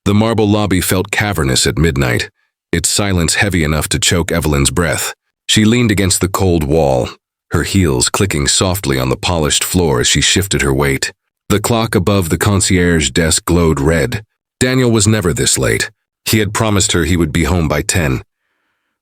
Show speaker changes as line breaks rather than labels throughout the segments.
The marble lobby felt cavernous at midnight, its silence heavy enough to choke Evelyn's breath. She leaned against the cold wall, her heels clicking softly on the polished floor as she shifted her weight. The clock above the concierge desk glowed red. Daniel was never this late. He had promised her he would be home by 10.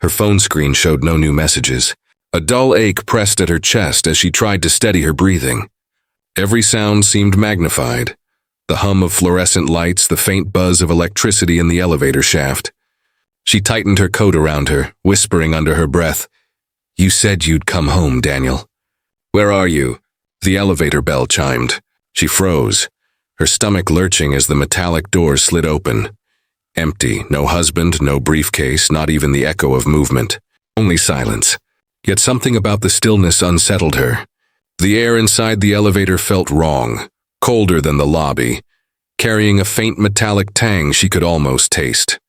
Her phone screen showed no new messages. A dull ache pressed at her chest as she tried to steady her breathing. Every sound seemed magnified. The hum of fluorescent lights, the faint buzz of electricity in the elevator shaft. She tightened her coat around her, whispering under her breath, "You said you'd come home, Daniel." "Where are you?" The elevator bell chimed. She froze, her stomach lurching as the metallic doors slid open. Empty, no husband, no briefcase, not even the echo of movement. Only silence. Yet something about the stillness unsettled her. The air inside the elevator felt wrong, colder than the lobby, carrying a faint metallic tang she could almost taste.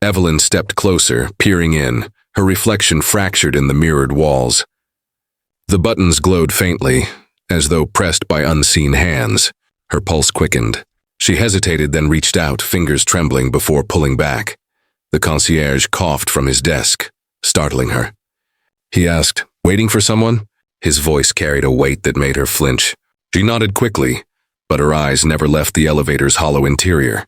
Evelyn stepped closer, peering in, her reflection fractured in the mirrored walls. The buttons glowed faintly, as though pressed by unseen hands. Her pulse quickened. She hesitated, then reached out, fingers trembling before pulling back. The concierge coughed from his desk, startling her. He asked, "Waiting for someone?" His voice carried a weight that made her flinch. She nodded quickly, but her eyes never left the elevator's hollow interior.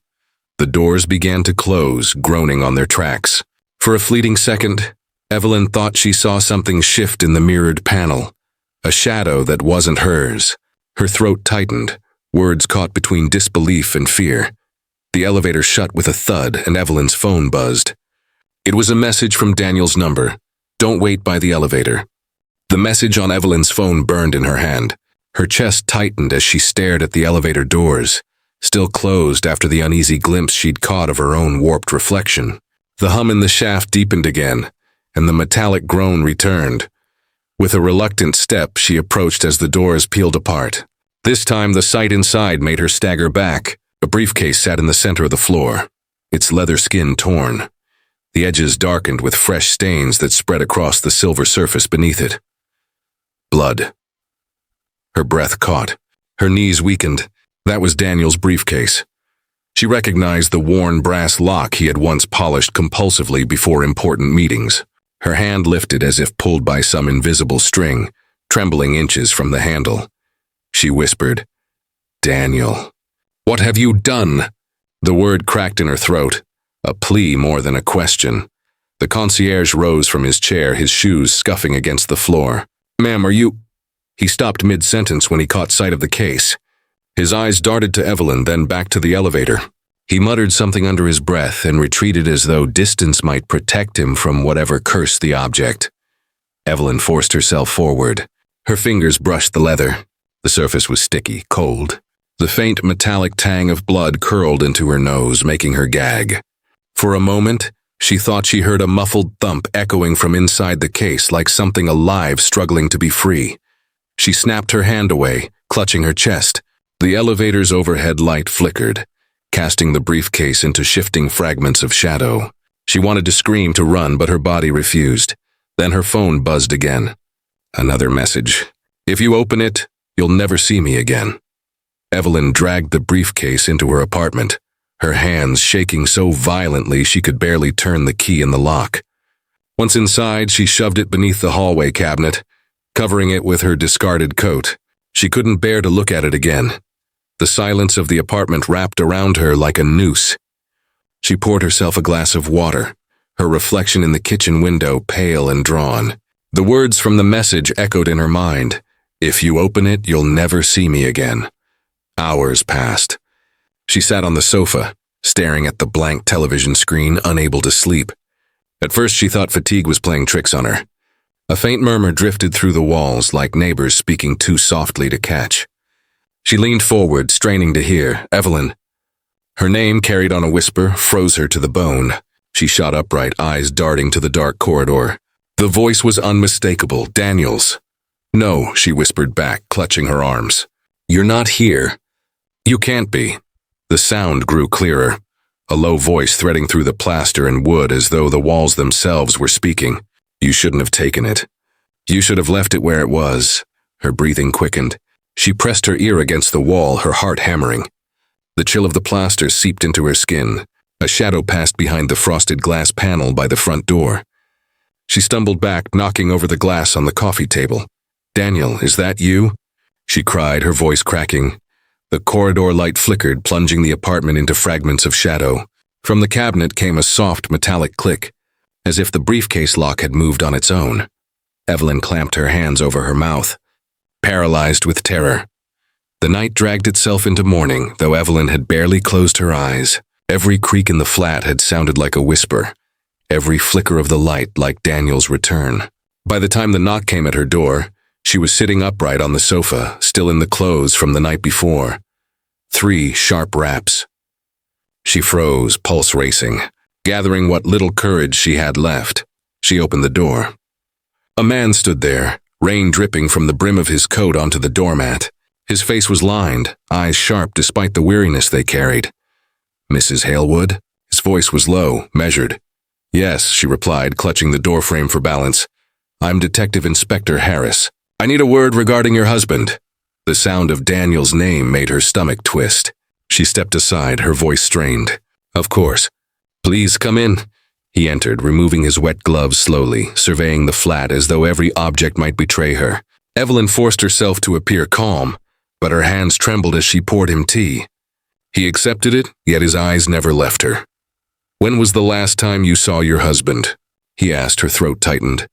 The doors began to close, groaning on their tracks. For a fleeting second, Evelyn thought she saw something shift in the mirrored panel, a shadow that wasn't hers. Her throat tightened, words caught between disbelief and fear. The elevator shut with a thud and Evelyn's phone buzzed. It was a message from Daniel's number. "Don't wait by the elevator." The message on Evelyn's phone burned in her hand. Her chest tightened as she stared at the elevator doors, still closed after the uneasy glimpse she'd caught of her own warped reflection. The hum in the shaft deepened again, and the metallic groan returned. With a reluctant step, she approached as the doors peeled apart. This time, the sight inside made her stagger back. A briefcase sat in the center of the floor, its leather skin torn. The edges darkened with fresh stains that spread across the silver surface beneath it. Blood. Her breath caught. Her knees weakened. That was Daniel's briefcase. She recognized the worn brass lock he had once polished compulsively before important meetings. Her hand lifted as if pulled by some invisible string, trembling inches from the handle. She whispered, "Daniel, what have you done?" The word cracked in her throat, a plea more than a question. The concierge rose from his chair, his shoes scuffing against the floor. "Ma'am, are you—" He stopped mid-sentence when he caught sight of the case. His eyes darted to Evelyn, then back to the elevator. He muttered something under his breath and retreated as though distance might protect him from whatever cursed the object. Evelyn forced herself forward. Her fingers brushed the leather. The surface was sticky, cold. The faint metallic tang of blood curled into her nose, making her gag. For a moment, she thought she heard a muffled thump echoing from inside the case like something alive struggling to be free. She snapped her hand away, clutching her chest. The elevator's overhead light flickered, casting the briefcase into shifting fragments of shadow. She wanted to scream, to run, but her body refused. Then her phone buzzed again. Another message. "If you open it, you'll never see me again." Evelyn dragged the briefcase into her apartment, her hands shaking so violently she could barely turn the key in the lock. Once inside, she shoved it beneath the hallway cabinet, covering it with her discarded coat. She couldn't bear to look at it again. The silence of the apartment wrapped around her like a noose. She poured herself a glass of water, her reflection in the kitchen window pale and drawn. The words from the message echoed in her mind. "If you open it, you'll never see me again." Hours passed. She sat on the sofa, staring at the blank television screen, unable to sleep. At first she thought fatigue was playing tricks on her. A faint murmur drifted through the walls, like neighbors speaking too softly to catch. She leaned forward, straining to hear. "Evelyn." Her name, carried on a whisper, froze her to the bone. She shot upright, eyes darting to the dark corridor. The voice was unmistakable, Daniel's. "No," she whispered back, clutching her arms. "You're not here. You can't be." The sound grew clearer, a low voice threading through the plaster and wood as though the walls themselves were speaking. "You shouldn't have taken it. You should have left it where it was." Her breathing quickened. She pressed her ear against the wall, her heart hammering. The chill of the plaster seeped into her skin. A shadow passed behind the frosted glass panel by the front door. She stumbled back, knocking over the glass on the coffee table. "Daniel, is that you?" she cried, her voice cracking. The corridor light flickered, plunging the apartment into fragments of shadow. From the cabinet came a soft, metallic click, as if the briefcase lock had moved on its own. Evelyn clamped her hands over her mouth, paralyzed with terror. The night dragged itself into morning, though Evelyn had barely closed her eyes. Every creak in the flat had sounded like a whisper, every flicker of the light like Daniel's return. By the time the knock came at her door, she was sitting upright on the sofa, still in the clothes from the night before. 3 sharp raps. She froze, pulse racing. Gathering what little courage she had left, she opened the door. A man stood there, rain dripping from the brim of his coat onto the doormat. His face was lined, eyes sharp despite the weariness they carried. "Mrs. Halewood?" His voice was low, measured. "Yes," she replied, clutching the doorframe for balance. "I'm Detective Inspector Harris. I need a word regarding your husband." The sound of Daniel's name made her stomach twist. She stepped aside, her voice strained. "Of course. Please come in." He entered, removing his wet gloves slowly, surveying the flat as though every object might betray her. Evelyn forced herself to appear calm, but her hands trembled as she poured him tea. He accepted it, yet his eyes never left her. "When was the last time you saw your husband?" he asked, her throat tightened.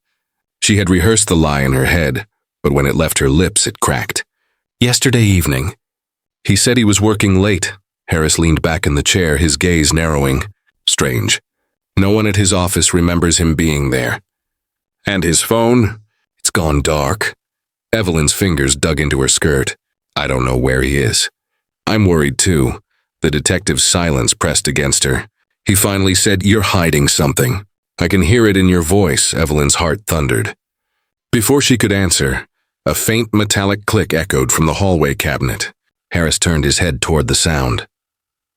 She had rehearsed the lie in her head, but when it left her lips, it cracked. "Yesterday evening." He said he was working late. Harris leaned back in the chair, his gaze narrowing. Strange. No one at his office remembers him being there. "And his phone?" "It's gone dark." Evelyn's fingers dug into her skirt. "I don't know where he is." "I'm worried too." The detective's silence pressed against her. He finally said, "You're hiding something." "I can hear it in your voice," Evelyn's heart thundered. Before she could answer, a faint metallic click echoed from the hallway cabinet. Harris turned his head toward the sound.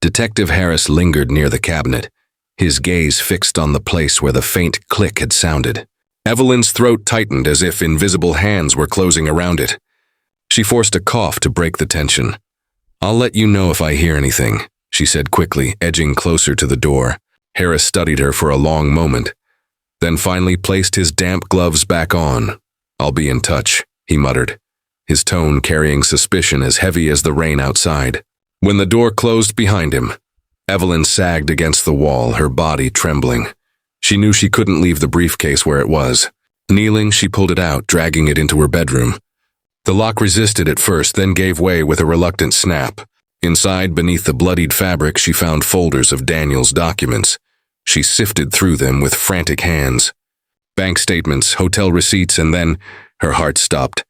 Detective Harris lingered near the cabinet, his gaze fixed on the place where the faint click had sounded. Evelyn's throat tightened as if invisible hands were closing around it. She forced a cough to break the tension. "I'll let you know if I hear anything," she said quickly, edging closer to the door. Harris studied her for a long moment, then finally placed his damp gloves back on. "I'll be in touch," he muttered, his tone carrying suspicion as heavy as the rain outside. When the door closed behind him, Evelyn sagged against the wall, her body trembling. She knew she couldn't leave the briefcase where it was. Kneeling, she pulled it out, dragging it into her bedroom. The lock resisted at first, then gave way with a reluctant snap. Inside, beneath the bloodied fabric, she found folders of Daniel's documents. She sifted through them with frantic hands. Bank statements, hotel receipts, and then her heart stopped.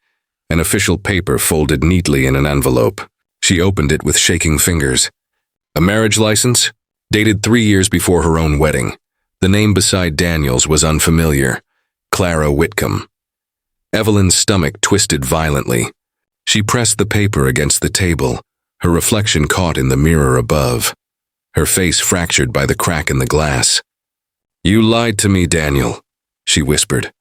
An official paper folded neatly in an envelope. She opened it with shaking fingers. A marriage license, dated 3 years before her own wedding. The name beside Daniel's was unfamiliar. Clara Whitcomb. Evelyn's stomach twisted violently. She pressed the paper against the table, her reflection caught in the mirror above. Her face fractured by the crack in the glass. "You lied to me, Daniel," she whispered,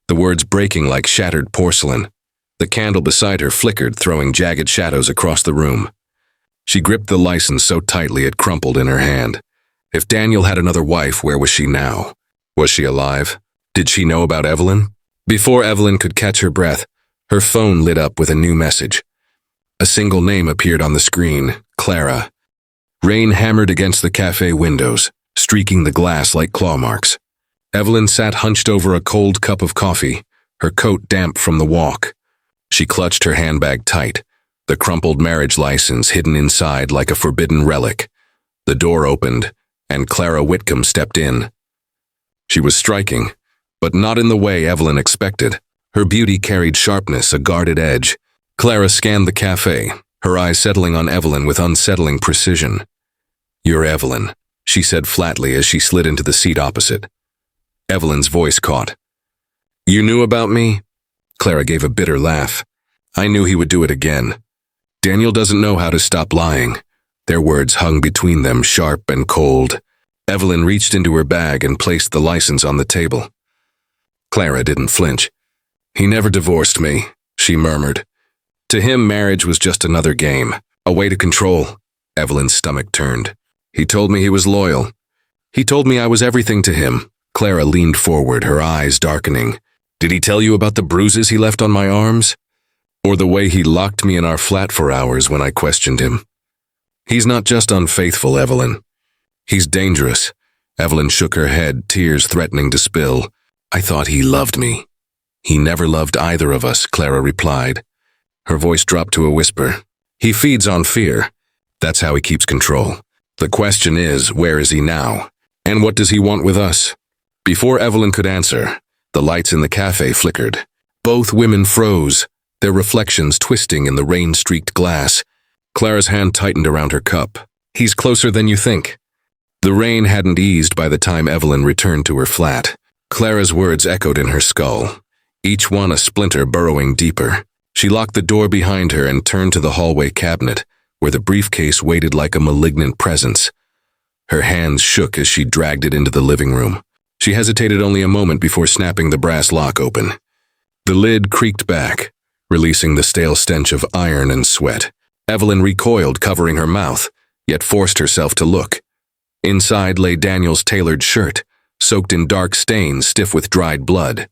the words breaking like shattered porcelain. The candle beside her flickered, throwing jagged shadows across the room. She gripped the license so tightly it crumpled in her hand. If Daniel had another wife, where was she now? Was she alive? Did she know about Evelyn? Before Evelyn could catch her breath, her phone lit up with a new message. A single name appeared on the screen, Clara. Rain hammered against the cafe windows, streaking the glass like claw marks. Evelyn sat hunched over a cold cup of coffee, her coat damp from the walk. She clutched her handbag tight, the crumpled marriage license hidden inside like a forbidden relic. The door opened, and Clara Whitcomb stepped in. She was striking, but not in the way Evelyn expected. Her beauty carried sharpness, a guarded edge. Clara scanned the cafe, her eyes settling on Evelyn with unsettling precision. "You're Evelyn," she said flatly as she slid into the seat opposite. Evelyn's voice caught. "You knew about me?" Clara gave a bitter laugh. "I knew he would do it again. Daniel doesn't know how to stop lying." Their words hung between them, sharp and cold. Evelyn reached into her bag and placed the license on the table. Clara didn't flinch. "He never divorced me," she murmured. To him, marriage was just another game, a way to control. Evelyn's stomach turned. He told me he was loyal. He told me I was everything to him. Clara leaned forward, her eyes darkening. Did he tell you about the bruises he left on my arms? Or the way he locked me in our flat for hours when I questioned him? He's not just unfaithful, Evelyn. He's dangerous. Evelyn shook her head, tears threatening to spill. I thought he loved me. He never loved either of us, Clara replied. Her voice dropped to a whisper. He feeds on fear. That's how he keeps control. The question is, where is he now? And what does he want with us? Before Evelyn could answer, the lights in the cafe flickered. Both women froze, their reflections twisting in the rain-streaked glass. Clara's hand tightened around her cup. He's closer than you think. The rain hadn't eased by the time Evelyn returned to her flat. Clara's words echoed in her skull, each one a splinter burrowing deeper. She locked the door behind her and turned to the hallway cabinet, where the briefcase waited like a malignant presence. Her hands shook as she dragged it into the living room. She hesitated only a moment before snapping the brass lock open. The lid creaked back, releasing the stale stench of iron and sweat. Evelyn recoiled, covering her mouth, yet forced herself to look. Inside lay Daniel's tailored shirt, soaked in dark stains stiff with dried blood.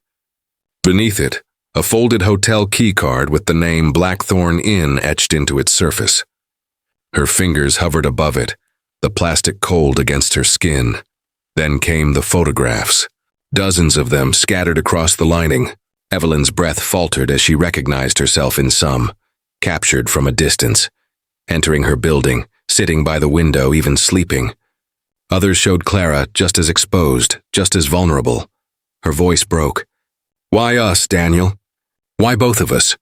Beneath it, a folded hotel keycard with the name Blackthorn Inn etched into its surface. Her fingers hovered above it, the plastic cold against her skin. Then came the photographs, dozens of them scattered across the lining. Evelyn's breath faltered as she recognized herself in some, captured from a distance, entering her building, sitting by the window, even sleeping. Others showed Clara just as exposed, just as vulnerable. Her voice broke. Why us, Daniel? Why both of us?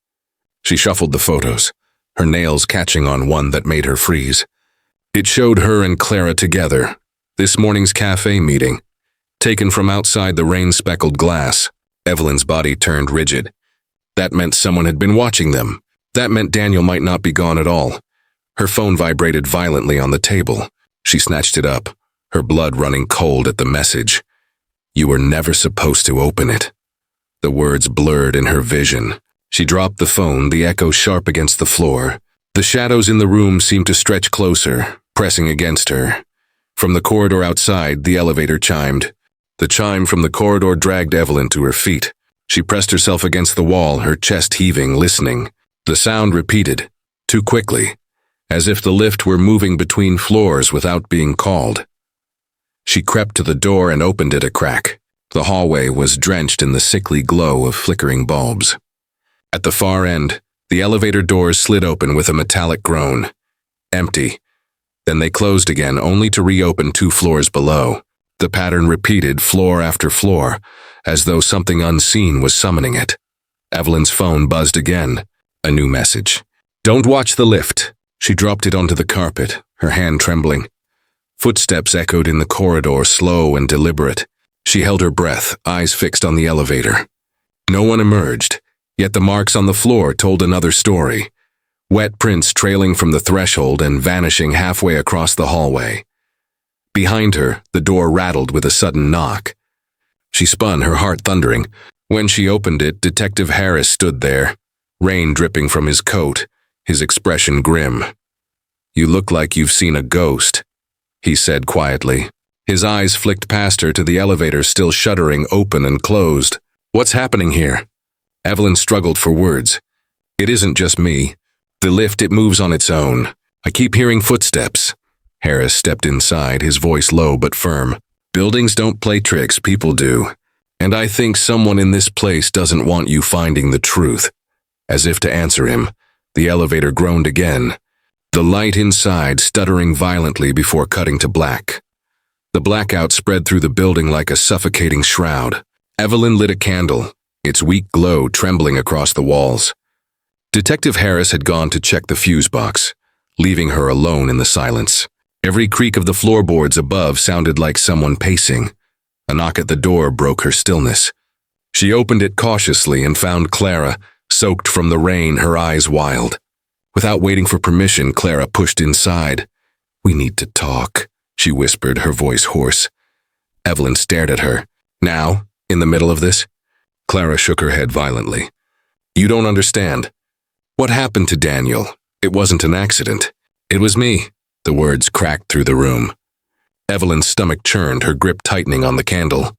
She shuffled the photos, her nails catching on one that made her freeze. It showed her and Clara together, this morning's cafe meeting, taken from outside the rain-speckled glass. Evelyn's body turned rigid. That meant someone had been watching them. That meant Daniel might not be gone at all. Her phone vibrated violently on the table. She snatched it up, her blood running cold at the message. You were never supposed to open it. The words blurred in her vision. She dropped the phone, the echo sharp against the floor. The shadows in the room seemed to stretch closer, pressing against her. From the corridor outside, the elevator chimed. The chime from the corridor dragged Evelyn to her feet. She pressed herself against the wall, her chest heaving, listening. The sound repeated, too quickly, as if the lift were moving between floors without being called. She crept to the door and opened it a crack. The hallway was drenched in the sickly glow of flickering bulbs. At the far end, the elevator doors slid open with a metallic groan. Empty. Then they closed again, only to reopen 2 floors below. The pattern repeated floor after floor, as though something unseen was summoning it. Evelyn's phone buzzed again. A new message. Don't watch the lift. She dropped it onto the carpet, her hand trembling. Footsteps echoed in the corridor, slow and deliberate. She held her breath, eyes fixed on the elevator. No one emerged, yet the marks on the floor told another story. Wet prints trailing from the threshold and vanishing halfway across the hallway. Behind her, the door rattled with a sudden knock. She spun, her heart thundering. When she opened it, Detective Harris stood there, rain dripping from his coat, his expression grim. You look like you've seen a ghost, he said quietly. His eyes flicked past her to the elevator still shuddering open and closed. What's happening here? Evelyn struggled for words. It isn't just me. The lift, it moves on its own. I keep hearing footsteps. Harris stepped inside, his voice low but firm. Buildings don't play tricks, people do. And I think someone in this place doesn't want you finding the truth. As if to answer him, the elevator groaned again, the light inside stuttering violently before cutting to black. The blackout spread through the building like a suffocating shroud. Evelyn lit a candle, its weak glow trembling across the walls. Detective Harris had gone to check the fuse box, leaving her alone in the silence. Every creak of the floorboards above sounded like someone pacing. A knock at the door broke her stillness. She opened it cautiously and found Clara, soaked from the rain, her eyes wild. Without waiting for permission, Clara pushed inside. We need to talk, she whispered, her voice hoarse. Evelyn stared at her. Now, in the middle of this? Clara shook her head violently. You don't understand. What happened to Daniel? It wasn't an accident. It was me. The words cracked through the room. Evelyn's stomach churned, her grip tightening on the candle.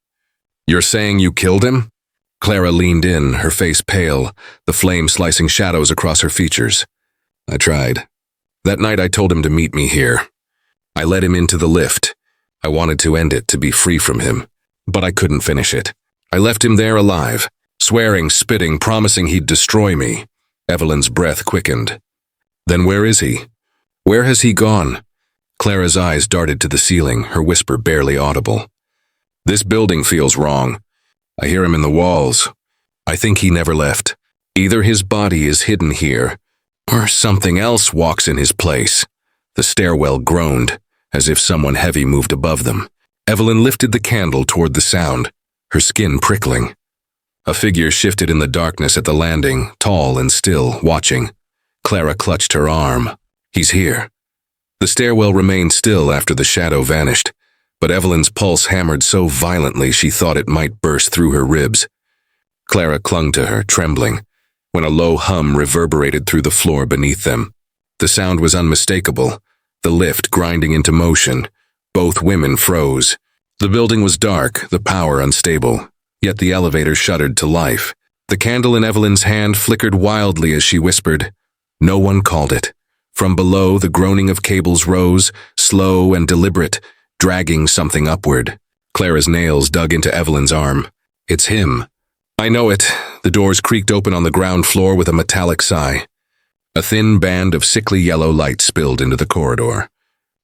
"You're saying you killed him?" Clara leaned in, her face pale, the flame slicing shadows across her features. "I tried. That night I told him to meet me here. I led him into the lift. I wanted to end it, to be free from him. But I couldn't finish it. I left him there alive, swearing, spitting, promising he'd destroy me." Evelyn's breath quickened. "Then where is he? Where has he gone?" Clara's eyes darted to the ceiling, her whisper barely audible. "This building feels wrong. I hear him in the walls. I think he never left. Either his body is hidden here, or something else walks in his place." The stairwell groaned, as if someone heavy moved above them. Evelyn lifted the candle toward the sound, her skin prickling. A figure shifted in the darkness at the landing, tall and still, watching. Clara clutched her arm. "He's here." The stairwell remained still after the shadow vanished, but Evelyn's pulse hammered so violently she thought it might burst through her ribs. Clara clung to her, trembling, when a low hum reverberated through the floor beneath them. The sound was unmistakable, the lift grinding into motion. Both women froze. The building was dark, the power unstable, yet the elevator shuddered to life. The candle in Evelyn's hand flickered wildly as she whispered. No one called it. From below, the groaning of cables rose, slow and deliberate, dragging something upward. Clara's nails dug into Evelyn's arm. "It's him." "I know it." The doors creaked open on the ground floor with a metallic sigh. A thin band of sickly yellow light spilled into the corridor.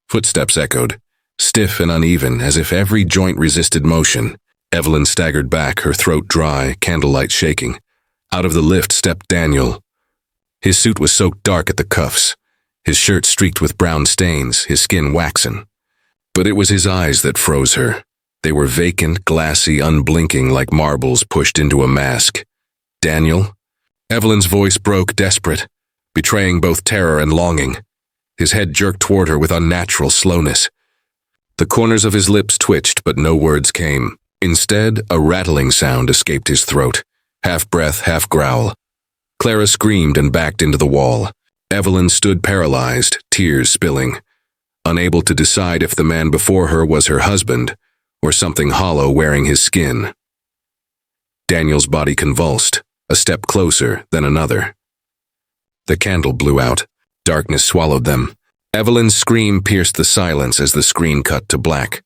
Footsteps echoed, stiff and uneven, as if every joint resisted motion. Evelyn staggered back, her throat dry, candlelight shaking. Out of the lift stepped Daniel. His suit was soaked dark at the cuffs, his shirt streaked with brown stains, his skin waxen. But it was his eyes that froze her. They were vacant, glassy, unblinking, like marbles pushed into a mask. "Daniel?" Evelyn's voice broke, desperate, betraying both terror and longing. His head jerked toward her with unnatural slowness. The corners of his lips twitched, but no words came. Instead, a rattling sound escaped his throat, half breath, half growl. Clara screamed and backed into the wall. Evelyn stood paralyzed, tears spilling, unable to decide if the man before her was her husband or something hollow wearing his skin. Daniel's body convulsed, a step closer, then another. The candle blew out. Darkness swallowed them. Evelyn's scream pierced the silence as the screen cut to black.